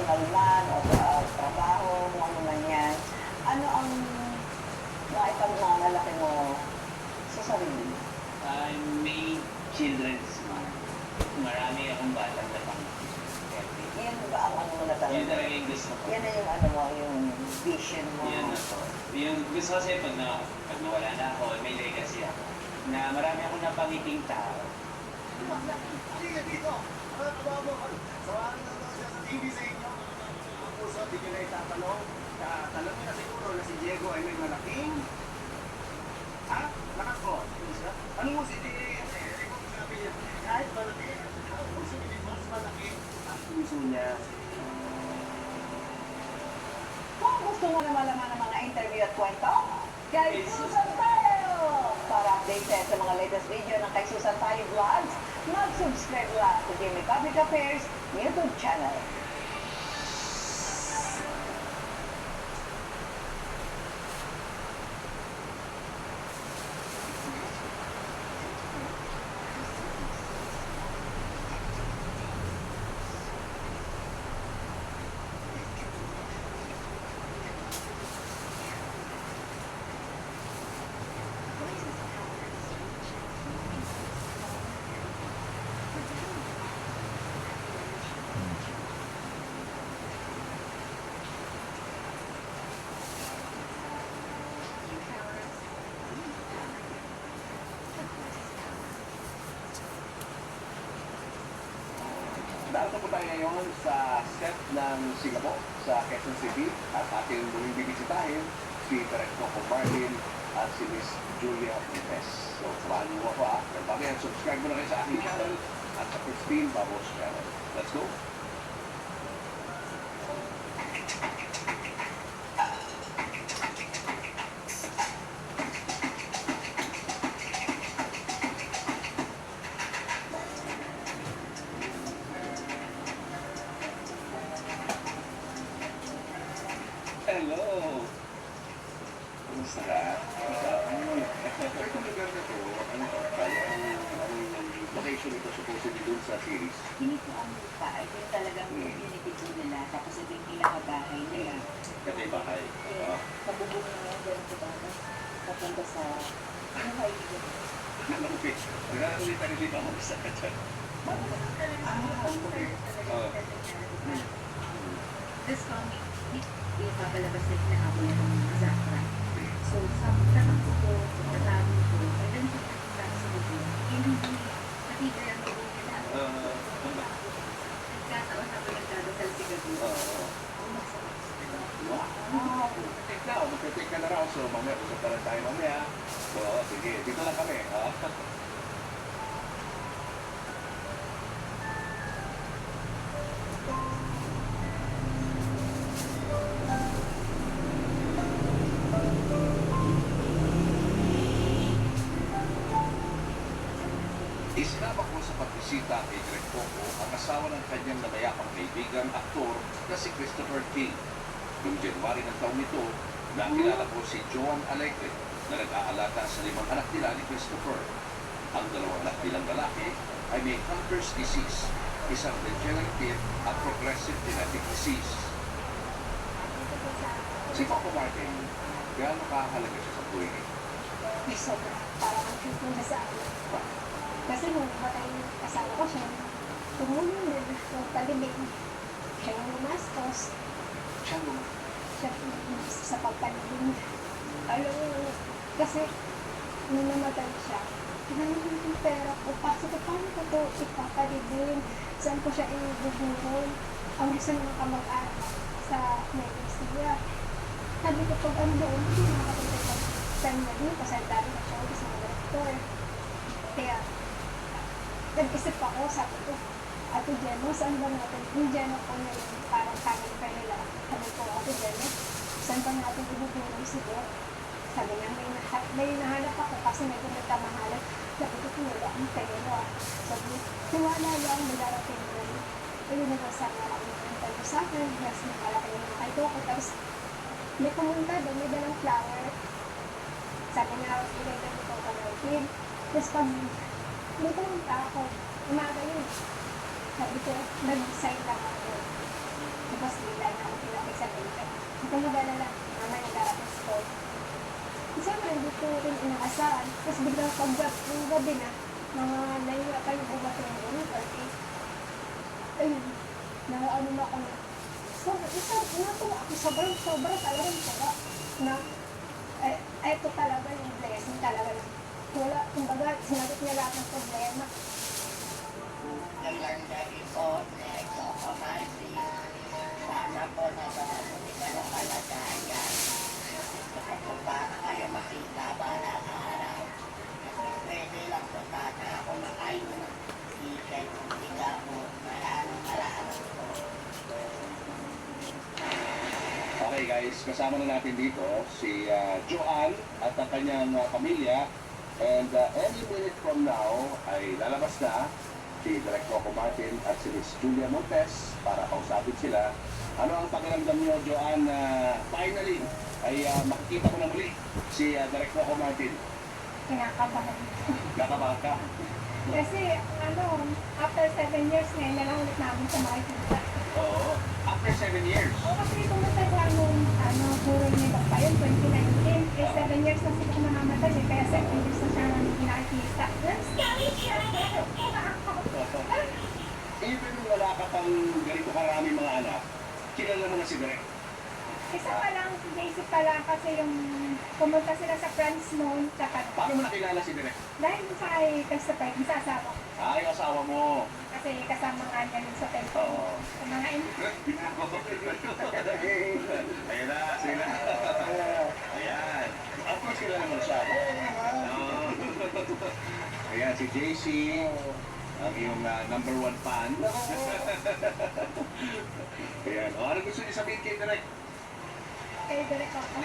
personal man o trabaho, kung ano man yan, ano ang naipagmamalaki mo sa sarili? I made children's month. Marami akong batang napang Yan ba ang ano mo na Yun talaga? talaga yung gusto ko. Yan na yung ano mo, yung vision mo. Yan na to. Yung gusto ko kasi pag nawala na ako, may legacy ako. Na marami akong napangiting tao. Halika dito! Mga kababaw! Sawarin na daw siya sa TV sa inyo. Ang puso, di nyo na itatanong. Tanong nyo na siguro na si Diego ay may malaking... Ha? Nakakot. Ano mo si Diego? Sabi niya, kahit malaki, ang puso niya mas malaki ang puso niya. Kung gusto mo na malaman ng mga interview at kwento, kay Susan tayo! Para updated sa mga latest video ng kay Susan tayo vlogs, mag-subscribe lang sa Jimmy Public Affairs YouTube channel. Narito po tayo ngayon sa set ng Singapore sa Quezon City at ating muling bibisitahin si Director Martin at si Miss Julia Lopez. So, samahan niyo ako ha. Pero bago yan, subscribe mo na kayo sa aking channel at sa Christine Babos channel. Let's go! Hello! Kumusta ka? Itong lugar na to, ano ba? Kaya ang location ito supposedly dun sa series. Hindi po ang lupa, ay yung talagang community po nila, tapos ito yung pinakabahay nila. Kasi bahay. Pabubong na nga dyan po tapos papunta sa ano kayo dito? Okay. Nag-aalit na rin ako sa kachan. Okay. Tapos kami, yung papalabas na hinahabol ng Zafra. So, sa tatakbo ko, tatawin ko, and then sa bubong, hindi natigil ang bubong nila. Nagkataon na po nagdadasal si Gabi. Wow! Take na. Mag-take ka na raw. So, mamaya, usap na lang tayo mamaya. So, sige. Dito lang kami. Isinama ko sa pagbisita kay Greg Coco ang asawa ng kanyang namayapang kaibigan aktor na si Christopher King. Noong January ng taong ito, nakilala ko si Joan Alegre na nag-aalata sa 5 anak nila ni Christopher. Ang 2 anak nilang lalaki ay may Hunter's disease, isang degenerative at progressive genetic disease. Si Coco Martin, gaano kahalaga siya sa buhay niya? Ay, sobra. Parang ang cute na sa akin. Kasi nung matay yung kasama ko siya, tumulong din, nagpalibig. Siya yung gumastos. Siya mo. Siya sa pagpalibig. Alam mo, kasi nung namatay siya, tinanong yung pera ko, paano ko ito ipapalibig? Saan ko siya ibubuhol? Ang gusto ng kamag-anak sa Medicine. Sabi ko, pag ano doon, hindi nakakapunta sa family, pasaldado na siya, gusto ng director. Kaya, nag-isip ako, sabi ko, Ate Gemma, saan ba natin, yung Gemma ko na yung parang family pa nila, sabi ko, Ate Gemma, saan ba natin ibubulong si Doc? Sabi niya, may nahanap ako kasi may nagkamahalan. Sabi ko, wala ang pera. Sabi niya, tiwala lang, magarating mo. Ayun na ba sana ako nagpunta sa akin, mas nakalaki yung mga ito ko. Tapos, may pumunta doon, may dalang flower. Sabi niya, ilagay ko ito ka-native. Tapos pag may pumunta ako, umaga yun. Sabi ko, nag-sign lang ako. Tapos bigla na ako pinapay sa bintay. Hindi ko mag-alala, mamaya darating sa school. Siyempre, hindi ko rin inaasahan. Tapos biglang yung gabi na, mga nahiwa kayo bubat ng gano'n, kasi, ayun, ano na ako na, so, natuwa ako, sobrang talagang tuwa, na, eto talaga yung blessing talaga na, wala, kumbaga, sinagot niya lahat ng problema. Naglandagi po, next ako kasi sana po nasa mabuti ka ng kalagayan. Gusto ko po para kayo makita ba na araw. Pwede lang po sana ako makain ng chicken kung higa po. Maraming po. Okay guys, kasama na natin dito si Joanne at ang kanyang pamilya. And any minute from now ay lalabas na si Direk Coco Martin at si Miss Julia Montes para kausapin sila. Ano ang pakiramdam niyo, Joanne, na finally ay makikita ko na muli si Direk Coco Martin? Kinakabahan. Kakabahan ka? Kasi, after 7 years ngayon na lang ulit namin sa makikita. Oo. After 7 years. O kasi pumunta sa puro niya pa yun, 2019. 7 years na sila namamatay, kaya 7 years na siya namin pinakikita. Nag-story siya! Even wala ka pang ganito karami mga anak, kilala mo na si Direk. Isa pa lang, basic pa lang kasi yung pumunta sila sa France noon, Paano mo nakilala si Direk? dahil sa kay Christopher, yung sa asawa. Ay, asawa mo. Kasi kasama nga niya nun sa tempo. Oo. Sa mga Ayan na, sila. Ayan. Of course, kilala mo na siya. Oo. Ayan, si JC. Ang iyong number 1 fan. Ayan. O, ano gusto niyo sabihin kay Direk? kay direct ako.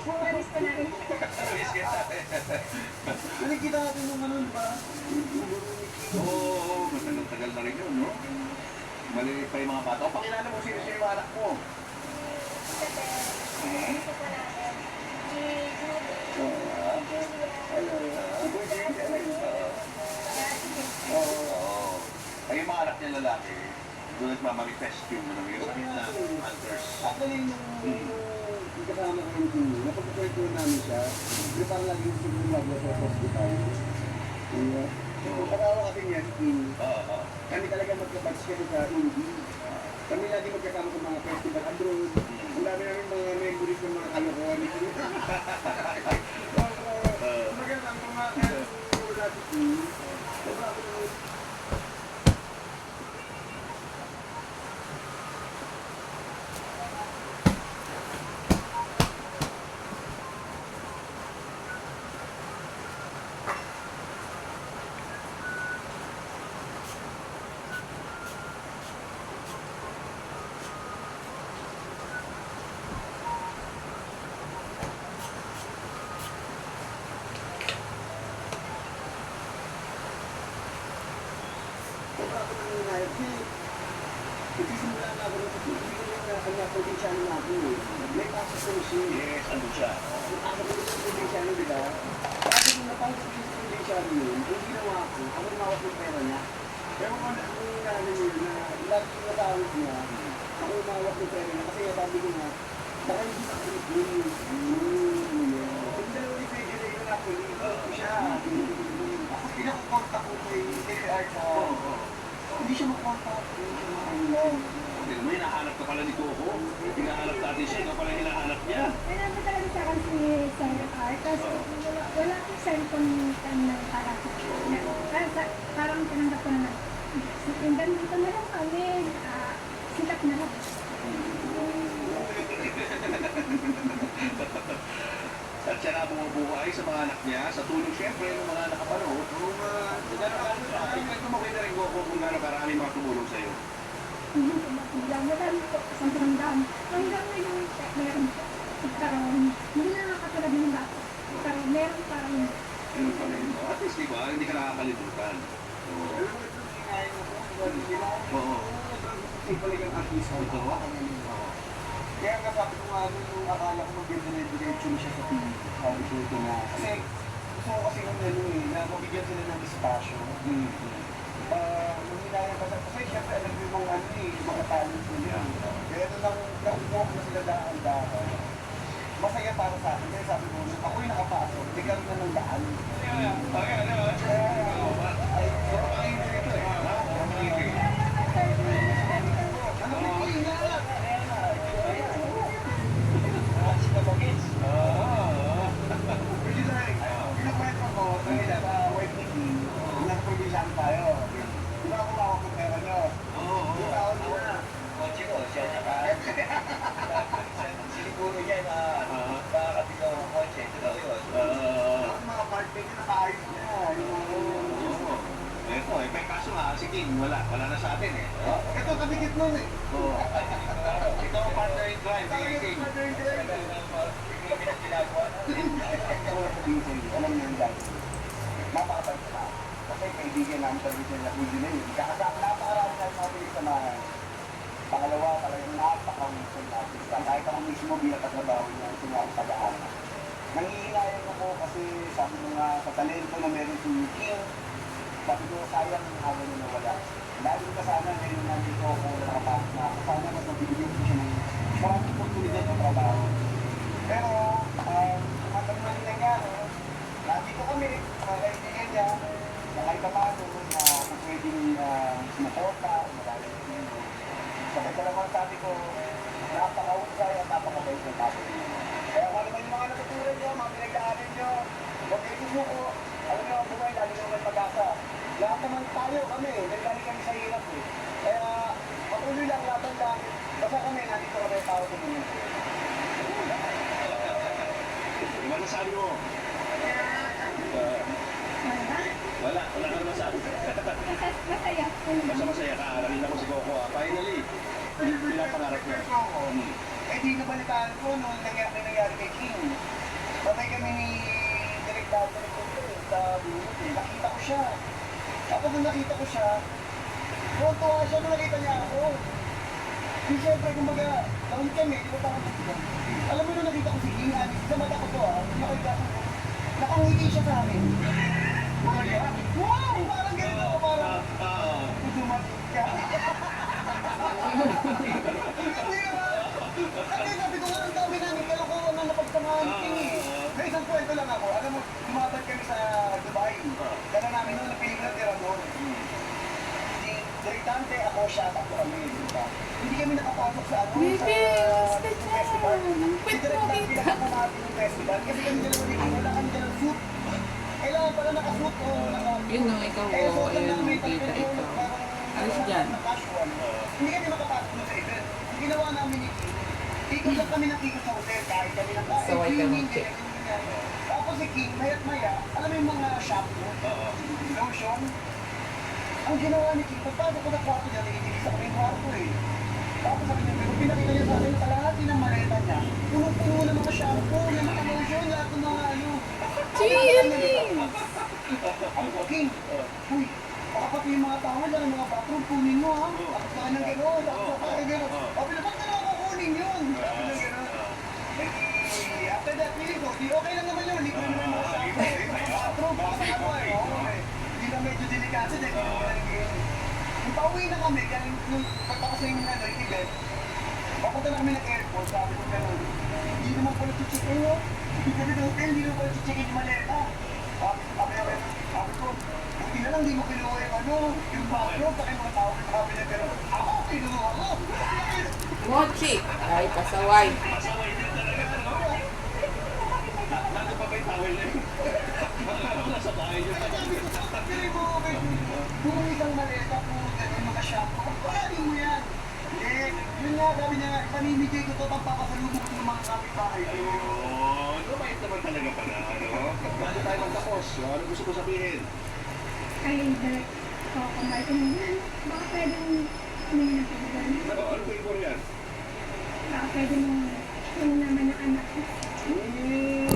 Umalis pa namin. Nakikita natin yung ano, di ba? Oo, matagal na rin yun, no? Maliit pa yung mga bata. O, pakilala mo sino yung anak mo. Dito pa namin. Si Oo. Ay, yung mga anak niya lalaki, doon nagmamanifest yung sakit na hunters. Actually, yung kasama ko yung team, napag-kwento namin siya, hindi parang lagi yung siguro magla sa hospital. Pag-awa kasi niya, team, Oo. kami talaga magkabatch kasi sa Hindi. Kami lagi magkasama sa mga festival abroad. Ang dami namin mga memories ng mga kalokohan. Magandang mga wala si team. Nagsisimula na ako sa hindi ko na kanya provinsyano natin eh. May pasok ko siya. Yes, ano siya? Yung pasok ko sa provinsyano, di ba? Kasi nung napasok ko sa provinsyano yun, yung ginawa ko, ako umawak ng pera niya. Pero kung ano yung namin yun, na lagi yung natawag niya, ako umawak ng pera niya. Kasi sabi ko nga, baka hindi sa Philippines. Kung dalawa ni Pedro na yun ako, ko siya. Ako pinakukontak ko kay Art sa... Hindi siya makontak. Hindi mo, hinahanap ka pala ni Coco. Hinahanap natin siya, ikaw pala hinahanap niya. May naman talaga sa akin si Senator Art. Kasi wala akong cellphone ng parang tinanggap ko na hanggang dito na lang kami. Sikat na lang. At siya na bumubuhay sa mga anak niya, sa tulong siyempre ng mga nakapanood. Ito mo kita rin Coco kung gano'ng karami mga tumulong sa'yo. Madami po, sobrang dami. Hanggang ngayon, meron po. Karoon, hindi na nakatulad ng dati. Pero meron parang Ano pa rin. At least, di ba, hindi ka nakakalimutan. Oo. Oo. Ibalik ang artista ito. Kaya nga sabi ko nga nung akala ko mag-diretso na siya sa TV. Sabi ko ito na. Kasi gusto ko kasi yung ano eh, na mabigyan sila ng espasyo. Nung hinayang kasi syempre alam mo yung mga ano eh, mga talent nila. nagdadaan-daan. Masaya para sa akin. Kaya sabi ko, ako'y nakapasok, bigyan na ng daan. Ay, puro makinig ito eh. Puro makinig. Ano ba yung ingat? Pwede na rin. Pinakwento ko, dahil sa wife ni King, nagprobinsyan tayo. Di ba kumawag ng pera nyo? Oo. Taon na. Kotse ko, siya niya siniguro niya na makakabitaw ng kotse. Ito daw yun. Ang mga part-pay na nakaayos niya. Ito eh, may kaso nga, si King, wala na sa atin eh. Ito, kabigit nun eh. Ikaw ang partner in crime, Tayo si yung King. partner in crime. Alam niyo yung dati. Mapakabay ka. Kasi kaibigan namin sa Vision na Puyo na yun. Kakasama napakarami na yung mga pinisamahan. Pangalawa, talagang napaka-wisol natin. Kahit ako mismo bilang katrabaho niya, sinawang pag-aaral. Nangihinayang ako kasi sabi ko nga sa talento na meron si King, sabi ko sayang yung araw na nawala. Lalo ka sana ngayon nandito ako nakapasok na ako. Sana mas mabibigyan ko siya ng maraming oportunidad ng trabaho. Pero, hanggang mali na nga, nandito kami, mga kaibigan niya, na kahit pa paano na kung pwedeng sumuporta o malalim sa inyo. Sa kasalaman sabi ko, napaka-usay at napaka-bait ng tao. Kaya kung naman yung mga natutunan nyo, mga pinag-aaral nyo, huwag kayo sumuko. Alam nyo, ang buhay, lalo naman pag-asa. Lahat naman tayo kami, nagdali kami sa hirap eh. Kaya patuloy lang laban lang. Basta kami, nandito kami tao sa mundo. Ano masasabi mo? Wala ka naman masabi. Masaya. Basta masaya ka, narinig ako si Coco ah. Finally, pinapangarap niya. Eh di nabalitaan ko nung nangyari kay King. Patay kami ni Direk Dado ni Coco sa Bunot eh. Nakita ko siya. Tapos nung nakita ko siya, tuwa siya nung nakita niya ako. Di siyempre, kumbaga, naun kami, di ba parang alam mo nung nakita ko si King, sa mata ko to nakita ko, nakangiti siya sa akin. Wow! Parang ganito ako, parang, dumating ka. Hindi ba? Kasi sabi ko nga, ang dami namin kalokohan na napagsamahan ni King eh. May isang kwento lang ako, alam mo, lumabad kami sa Dubai. Kaya namin nung napiling na tira doon. Direktante ako siya, ako kami, di ba? Hindi kami nakapasok sa ano, sa festival. Si Direktante lang natin yung festival kasi kami dalawa ni King, wala kami dalang suit. Kailangan pala nakasuit o naka... Yun no, ikaw Eh, o, suot lang ayun, namin, kita talagang ikaw. parang, Alis dyan. casual. Hindi kami makapasok doon sa event. Ang ginawa namin ni King, ikot lang kami ng ikot sa hotel, kahit kami ng kain, Saway ka cleaning, ng chick. ganyan. Tapos si King, maya't maya, alam mo yung mga shop mo, lotion, ang ginawa ni King, pagpasok ko na kwarto niya, naitigis ako yung kwarto eh. Tapos sabi niya, pero pinakita niya sa akin na kalahati ng maleta niya, puno-puno ng mga shampoo, ng mga lotion, lahat ng mga ano. Ang ko, King, uy, baka pati yung mga tao dyan, ang mga bathroom, kunin mo ha. Tapos ka ng gano'n, tapos ka ng gano'n. Sabi na, ba't na ako kunin yun? Sabi na gano'n. Eh, after that meeting ko, di okay lang naman yun, libre naman yung mga shampoo. Bathroom, baka ano eh. Hindi na medyo delikado dahil hindi naman nagiging. Nung pauwi na kami, kaya nung pagtapos na yung event, papunta na kami ng airport, sabi ko gano'n, hindi naman pala chichikin mo. Hindi kami ng hotel, hindi naman pala chichikin yung maleta. Sabi ko, buti na lang hindi mo kinuha yung ano, yung bathroom, sa mga tao, sabi na gano'n, ako, kinuha ko. Mochi! Ay, pasaway. Pasaway din talaga, ano? Nando pa ba yung towel na yun? Nasa bahay yun. Sabi mo, kung isang maleta po, gano'n mga shampoo, pwede mo yan. Hindi, yun nga, sabi niya, panimigay ko ito, pagpapasalubog ko ng mga kapitbahay ko. Ayun, mabait naman talaga pala, ano? Bago tayo magtapos, ano gusto ko sabihin? Ay, direct ako, Martin. Baka pwedeng may natagalan. Ano favor yan? Baka pwedeng yung naman ng anak ko. Hindi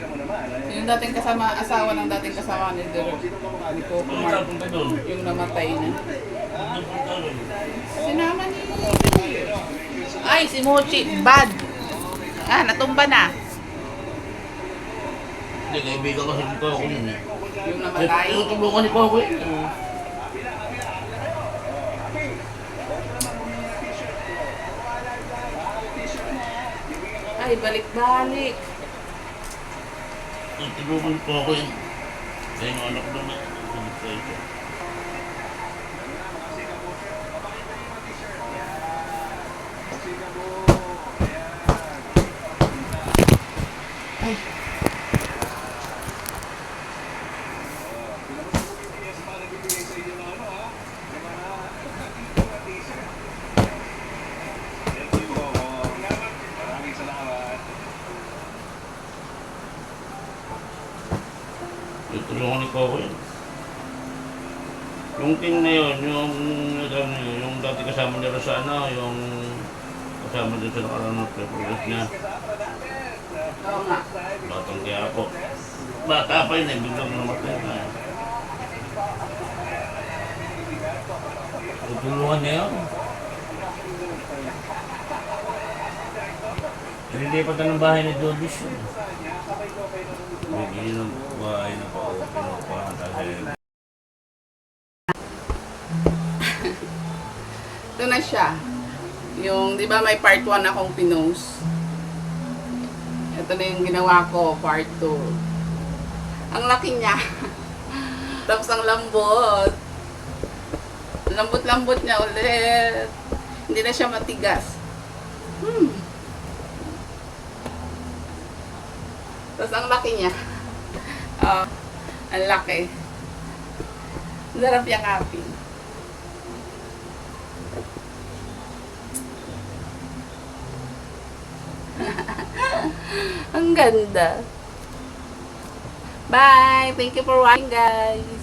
naman naman. Yung dating kasama, asawa ng dating kasama ni Direk. Sino ka mukha Ni niya? Coco Mark. Yung namatay na. Sinama ni... Ay, si Mochi. Bad. Ah, natumba na. Hindi, kaibigan ko sa Coco yun eh. Yung namatay. Tutulungan ni Coco yun. Ay, balik-balik. Tulungan po ako yun. Kaya yung anak doon na. Tulungan ni Coco yun. Yung team na yun, yung dati kasama nila sa yung kasama din sa nakaraan ng progress niya. Oo nga. Batang kaya po. Bata pa yun biglang namatay na. Tutulungan niya yun. Nililipat ng bahay ni Dodis yun. Hindi ng bahay na pinukuhaan kasi. Ito na siya. Yung, di ba may part 1 akong pinost? Ito na yung ginawa ko, part 2. Ang laki niya. Tapos ang lambot. Lambot-lambot niya ulit. Hindi na siya matigas. Tapos ang laki niya. Ang laki. Sarap yakapin. Ang ganda. Bye! Thank you for watching, guys.